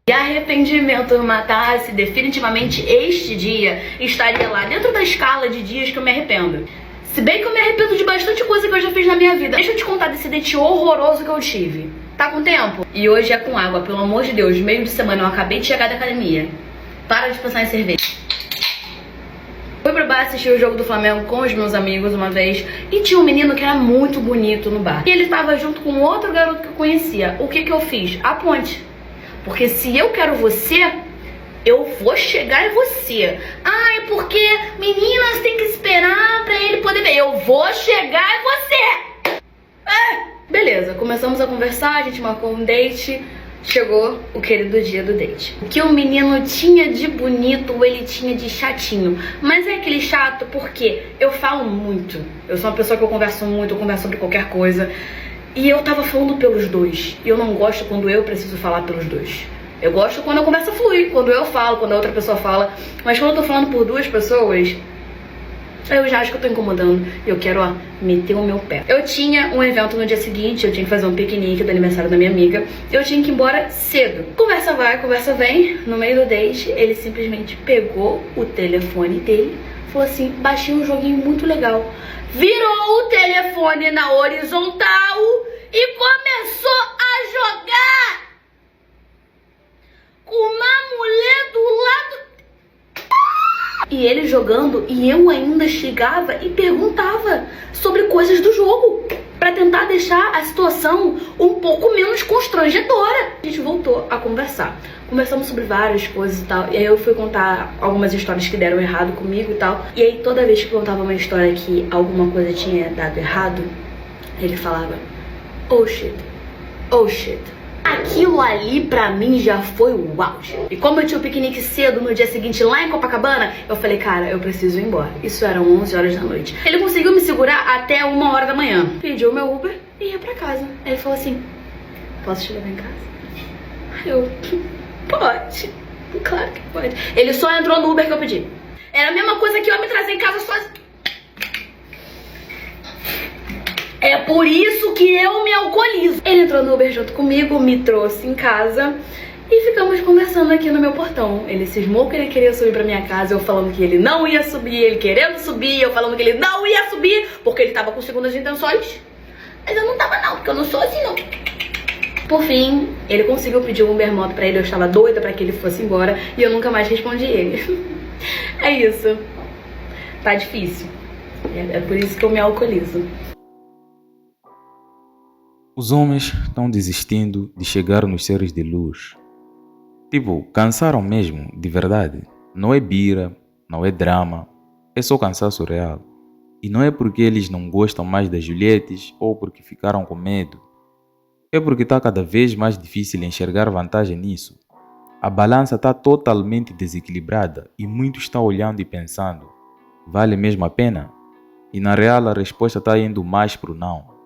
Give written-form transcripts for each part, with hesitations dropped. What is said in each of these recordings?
E arrependimento matasse, definitivamente este dia estaria lá dentro da escala de dias que eu me arrependo. Se bem que eu me arrependo de bastante coisa que eu já fiz na minha vida. Deixa eu te contar desse date horroroso que eu tive. Tá com tempo? E hoje é com água, pelo amor de Deus. Meio de semana eu acabei de chegar da academia. Para de pensar em cerveja. Fui pro bar assistir o jogo do Flamengo com os meus amigos uma vez. E tinha um menino que era muito bonito no bar. E ele tava junto com outro garoto que eu conhecia. O que que eu fiz? A ponte. Porque se eu quero você, eu vou chegar em você. Ah, é porque meninas têm que esperar pra ele poder ver. Eu vou chegar em você. Beleza, começamos a conversar, a gente marcou um date. Chegou o querido dia do date. O que o menino tinha de bonito, ele tinha de chatinho. Mas é aquele chato porque eu falo muito. Eu sou uma pessoa que eu converso muito, eu converso sobre qualquer coisa. E eu tava falando pelos dois. E eu não gosto quando eu preciso falar pelos dois. Eu gosto quando a conversa flui, quando eu falo, quando a outra pessoa fala. Mas quando eu tô falando por duas pessoas, eu já acho que eu tô incomodando. E eu quero, meter o meu pé. Eu tinha um evento no dia seguinte, eu tinha que fazer um piquenique do aniversário da minha amiga. Eu tinha que ir embora cedo. Conversa vai, conversa vem. No meio do date, ele simplesmente pegou o telefone dele, falou assim, baixei um joguinho muito legal. Virou o telefone na horizontal e começou a jogar com uma mulher do lado. E ele jogando, e eu ainda chegava e perguntava sobre coisas do jogo, pra tentar deixar a situação um pouco menos constrangedora. A gente voltou a conversar. Conversamos sobre várias coisas e tal. E aí eu fui contar algumas histórias que deram errado comigo e tal. E aí toda vez que eu contava uma história que alguma coisa tinha dado errado, ele falava, oh shit, oh shit. Aquilo ali pra mim já foi o auge. E como eu tinha o piquenique cedo no dia seguinte lá em Copacabana, eu falei, cara, eu preciso ir embora. Isso eram 11 horas da noite. Ele conseguiu me segurar até 1 hora da manhã. Pediu meu Uber e ia pra casa. Aí ele falou assim, posso te levar em casa? Aí eu, pode. Claro que pode. Ele só entrou no Uber que eu pedi. Era a mesma coisa que eu me trazer em casa sozinho. É por isso que eu me alcoolizo. Ele entrou no Uber junto comigo, me trouxe em casa e ficamos conversando aqui no meu portão. Ele cismou que ele queria subir pra minha casa, eu falando que ele não ia subir, ele querendo subir, eu falando que ele não ia subir, porque ele tava com segundas intenções. Mas eu não tava não, porque eu não sou assim não. Por fim, ele conseguiu pedir um Uber moto pra ele, eu estava doida pra que ele fosse embora e eu nunca mais respondi ele. É isso. Tá difícil. É por isso que eu me alcoolizo. Os homens estão desistindo de chegar nos seres de luz. Tipo, cansaram mesmo, de verdade. Não é bira, não é drama, é só cansaço real. E não é porque eles não gostam mais das Julietes ou porque ficaram com medo. É porque está cada vez mais difícil enxergar vantagem nisso. A balança está totalmente desequilibrada e muitos estão olhando e pensando, vale mesmo a pena? E na real a resposta está indo mais pro não.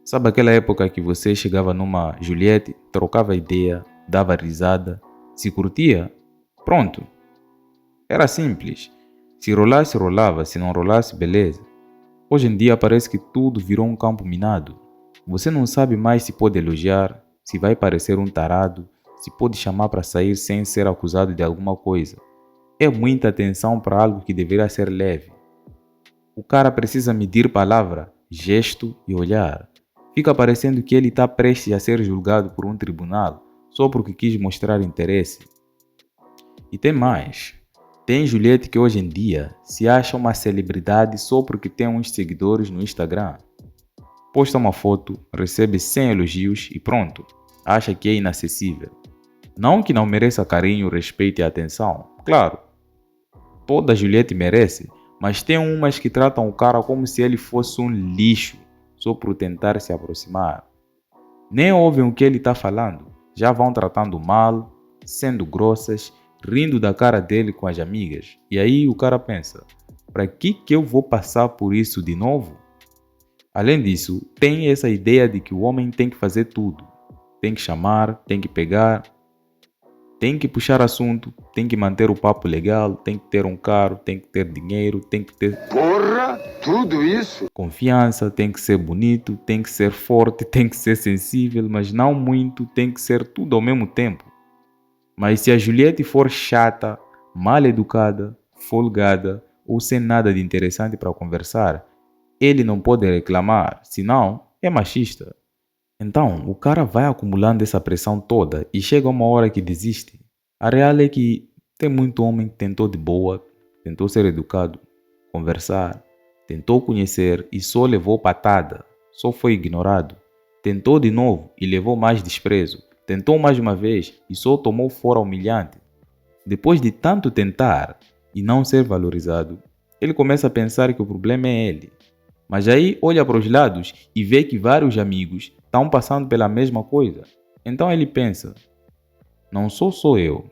Sabe aquela época que você chegava numa Juliette, trocava ideia, dava risada, se curtia? Pronto. Era simples. Se rolasse, rolava. Se não rolasse, beleza. Hoje em dia parece que tudo virou um campo minado. Você não sabe mais se pode elogiar, se vai parecer um tarado, se pode chamar para sair sem ser acusado de alguma coisa. É muita atenção para algo que deveria ser leve. O cara precisa medir palavra, gesto e olhar. Fica parecendo que ele está prestes a ser julgado por um tribunal só porque quis mostrar interesse. E tem mais. Tem Juliette que hoje em dia se acha uma celebridade só porque tem uns seguidores no Instagram. Posta uma foto, recebe 100 elogios e pronto, acha que é inacessível. Não que não mereça carinho, respeito e atenção, claro. Toda Juliette merece, mas tem umas que tratam o cara como se ele fosse um lixo, só por tentar se aproximar. Nem ouvem o que ele está falando, já vão tratando mal, sendo grossas, rindo da cara dele com as amigas. E aí o cara pensa, para que eu vou passar por isso de novo? Além disso, tem essa ideia de que o homem tem que fazer tudo. Tem que chamar, tem que pegar, tem que puxar assunto, tem que manter o papo legal, tem que ter um carro, tem que ter dinheiro, tem que ter... Porra, tudo isso? Confiança, tem que ser bonito, tem que ser forte, tem que ser sensível, mas não muito, tem que ser tudo ao mesmo tempo. Mas se a Juliette for chata, mal educada, folgada ou sem nada de interessante para conversar, ele não pode reclamar, senão é machista. Então, o cara vai acumulando essa pressão toda e chega uma hora que desiste. A real é que tem muito homem que tentou de boa, tentou ser educado, conversar, tentou conhecer e só levou patada, só foi ignorado. Tentou de novo e levou mais desprezo. Tentou mais uma vez e só tomou fora humilhante. Depois de tanto tentar e não ser valorizado, ele começa a pensar que o problema é ele. Mas aí olha para os lados e vê que vários amigos estão passando pela mesma coisa. Então ele pensa, não sou só eu,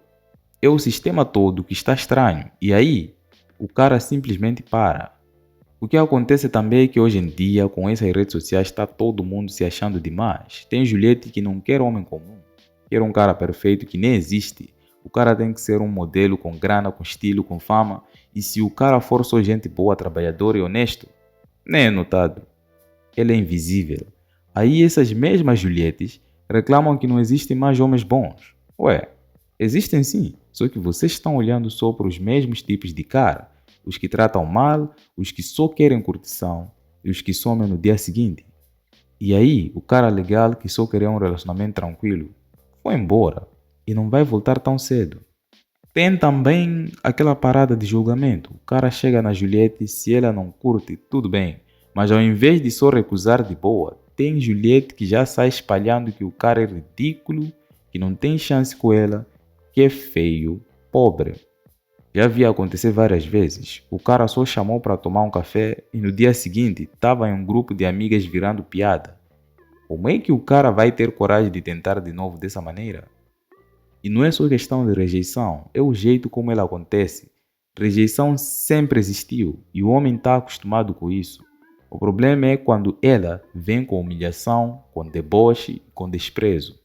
é o sistema todo que está estranho. E aí o cara simplesmente para. O que acontece também é que hoje em dia, com essas redes sociais, está todo mundo se achando demais. Tem Juliette que não quer homem comum, quer um cara perfeito que nem existe. O cara tem que ser um modelo com grana, com estilo, com fama. E se o cara for só gente boa, trabalhador e honesto, nem é notado. Ele é invisível. Aí essas mesmas Juliettes reclamam que não existem mais homens bons. Ué, existem sim, só que vocês estão olhando só para os mesmos tipos de cara. Os que tratam mal, os que só querem curtição e os que somem no dia seguinte. E aí, o cara legal que só queria um relacionamento tranquilo foi embora e não vai voltar tão cedo. Tem também aquela parada de julgamento. O cara chega na Juliette, se ela não curte, tudo bem. Mas ao invés de só recusar de boa, tem Juliette que já sai espalhando que o cara é ridículo, que não tem chance com ela, que é feio, pobre. Já vi acontecer várias vezes. O cara só chamou para tomar um café e no dia seguinte estava em um grupo de amigas virando piada. Como é que o cara vai ter coragem de tentar de novo dessa maneira? E não é só questão de rejeição, é o jeito como ela acontece. Rejeição sempre existiu e o homem está acostumado com isso. O problema é quando ela vem com humilhação, com deboche, com desprezo.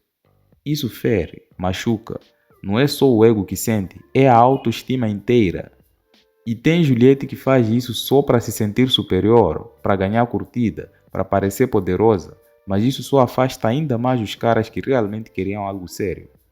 Isso fere, machuca. Não é só o ego que sente, é a autoestima inteira. E tem Juliette que faz isso só para se sentir superior, para ganhar curtida, para parecer poderosa. Mas isso só afasta ainda mais os caras que realmente queriam algo sério.